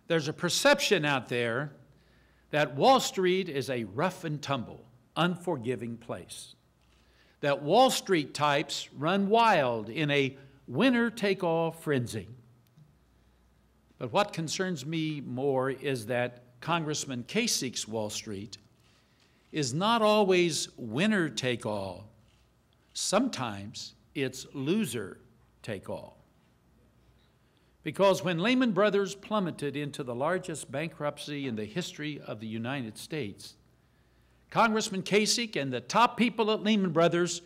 There's a perception out there that Wall Street is a rough and tumble, unforgiving place. That Wall Street types run wild in a winner-take-all frenzy. But what concerns me more is that Congressman Kasich's Wall Street is not always winner-take-all. Sometimes it's loser-take-all. Because when Lehman Brothers plummeted into the largest bankruptcy in the history of the United States, Congressman Kasich and the top people at Lehman Brothers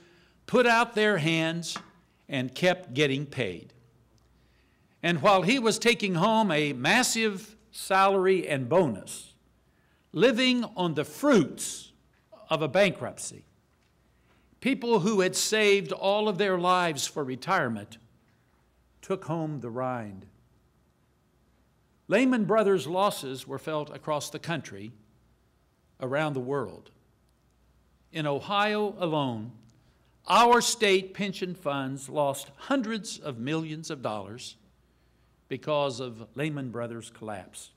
put out their hands and kept getting paid. And while he was taking home a massive salary and bonus, living on the fruits of a bankruptcy, people who had saved all of their lives for retirement took home the rind. Lehman Brothers' losses were felt across the country, around the world. In Ohio alone, our state pension funds lost hundreds of millions of dollars because of Lehman Brothers' collapse.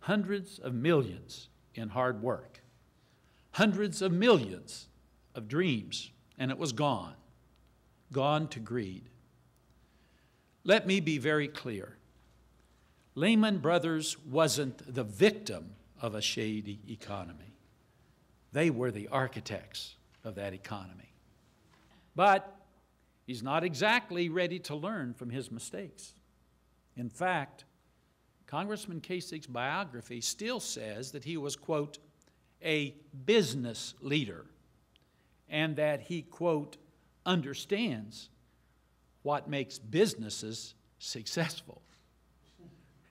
Hundreds of millions in hard work. Hundreds of millions of dreams, and it was gone. Gone to greed. Let me be very clear. Lehman Brothers wasn't the victim of a shady economy. They were the architects of that economy. But he's not exactly ready to learn from his mistakes. In fact, Congressman Kasich's biography still says that he was, quote, a business leader, and that he, quote, understands what makes businesses successful.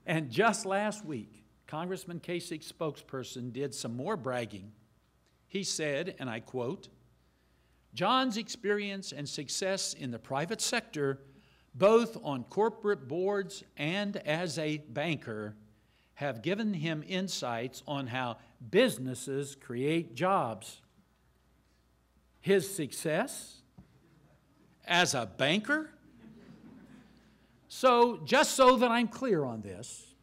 And just last week, Congressman Kasich's spokesperson did some more bragging. He said, and I quote, John's experience and success in the private sector, both on corporate boards and as a banker, have given him insights on how businesses create jobs. His success as a banker? So, just so that I'm clear on this,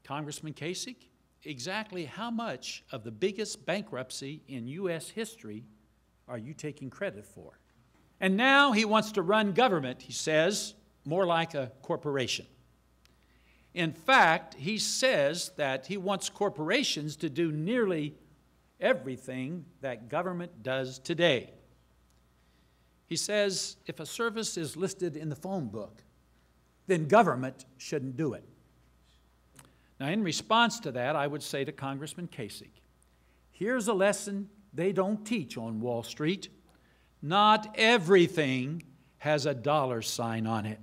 Congressman Kasich, exactly how much of the biggest bankruptcy in U.S. history are you taking credit for? And now he wants to run government, he says, more like a corporation. In fact, he says that he wants corporations to do nearly everything that government does today. He says if a service is listed in the phone book, then government shouldn't do it. Now, in response to that, I would say to Congressman Kasich, here's a lesson they don't teach on Wall Street. Not everything has a dollar sign on it.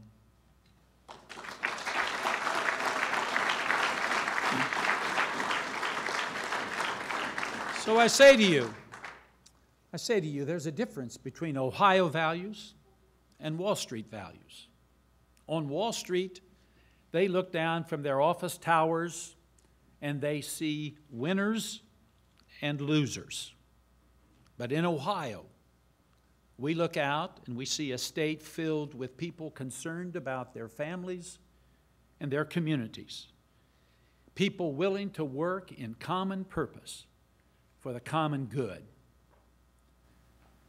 So I say to you, there's a difference between Ohio values and Wall Street values. On Wall Street, they look down from their office towers and they see winners and losers. But in Ohio, we look out and we see a state filled with people concerned about their families and their communities. People willing to work in common purpose for the common good.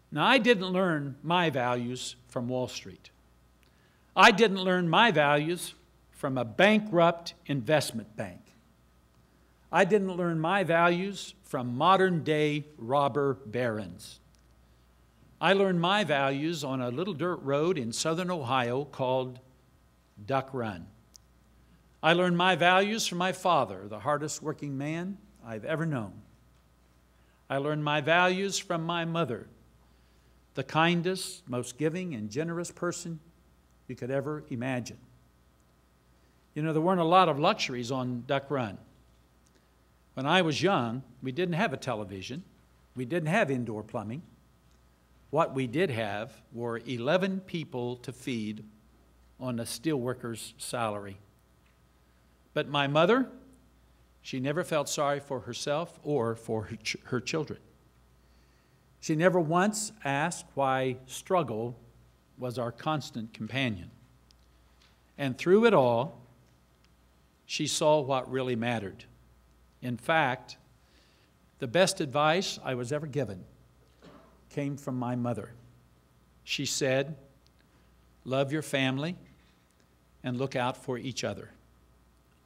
Now, I didn't learn my values from Wall Street. I didn't learn my values from a bankrupt investment bank. I didn't learn my values from modern-day robber barons. I learned my values on a little dirt road in southern Ohio called Duck Run. I learned my values from my father, the hardest working man I've ever known. I learned my values from my mother, the kindest, most giving and generous person you could ever imagine. You know, there weren't a lot of luxuries on Duck Run. When I was young, we didn't have a television. We didn't have indoor plumbing. What we did have were 11 people to feed on a steelworker's salary. But my mother, she never felt sorry for herself or for her children. She never once asked why struggle was our constant companion. And through it all, she saw what really mattered. In fact, the best advice I was ever given came from my mother. She said, "Love your family and look out for each other,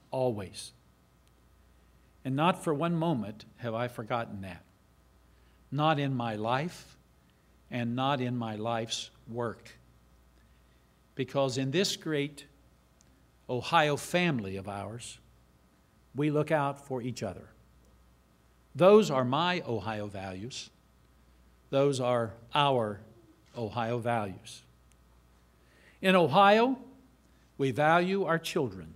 always." And not for one moment have I forgotten that. Not in my life and not in my life's work. Because in this great Ohio family of ours, we look out for each other. Those are my Ohio values. Those are our Ohio values. In Ohio, we value our children.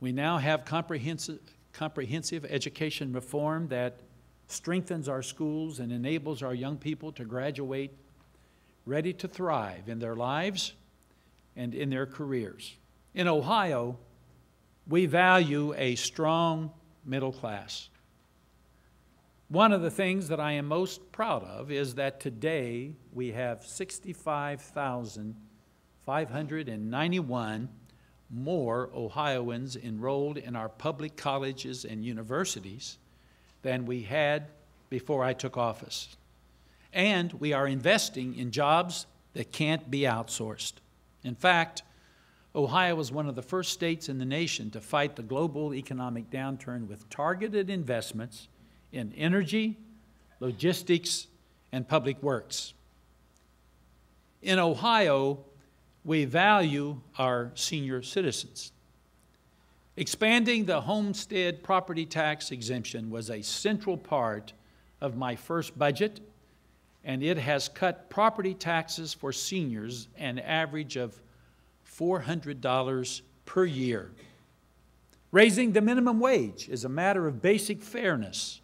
We now have comprehensive education reform that strengthens our schools and enables our young people to graduate ready to thrive in their lives and in their careers. In Ohio, we value a strong middle class. One of the things that I am most proud of is that today we have 65,591 more Ohioans enrolled in our public colleges and universities than we had before I took office. And we are investing in jobs that can't be outsourced. In fact, Ohio was one of the first states in the nation to fight the global economic downturn with targeted investments in energy, logistics, and public works. In Ohio, we value our senior citizens. Expanding the homestead property tax exemption was a central part of my first budget, and it has cut property taxes for seniors an average of $400 per year. Raising the minimum wage is a matter of basic fairness,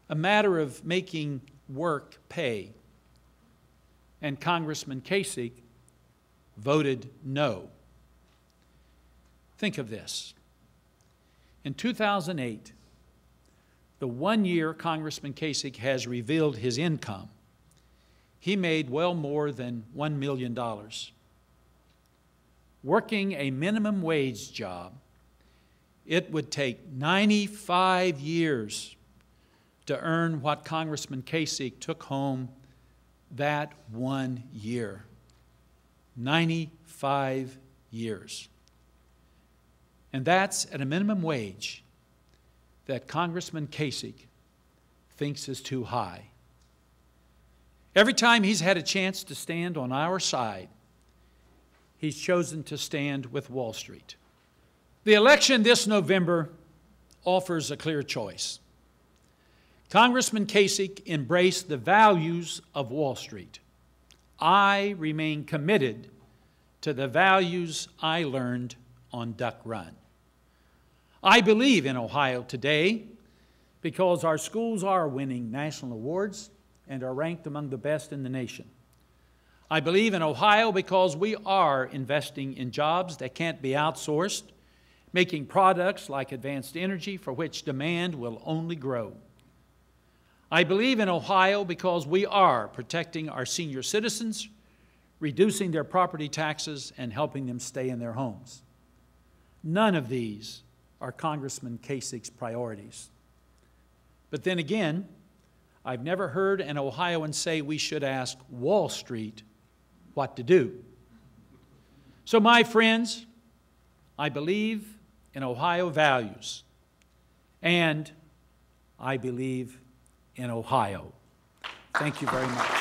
a matter of making work pay. And Congressman Kasich voted no. Think of this. In 2008, the 1 year Congressman Kasich has revealed his income, he made well more than $1 million. Working a minimum wage job, it would take 95 years to earn what Congressman Kasich took home that 1 year. 95 years. And that's at a minimum wage that Congressman Kasich thinks is too high. Every time he's had a chance to stand on our side, he's chosen to stand with Wall Street. The election this November offers a clear choice. Congressman Kasich embraced the values of Wall Street. I remain committed to the values I learned on Duck Run. I believe in Ohio today because our schools are winning national awards and are ranked among the best in the nation. I believe in Ohio because we are investing in jobs that can't be outsourced, making products like advanced energy for which demand will only grow. I believe in Ohio because we are protecting our senior citizens, reducing their property taxes, and helping them stay in their homes. None of these are Congressman Kasich's priorities. But then again, I've never heard an Ohioan say we should ask Wall Street what to do. So my friends, I believe in Ohio values, and I believe in Ohio. Thank you very much.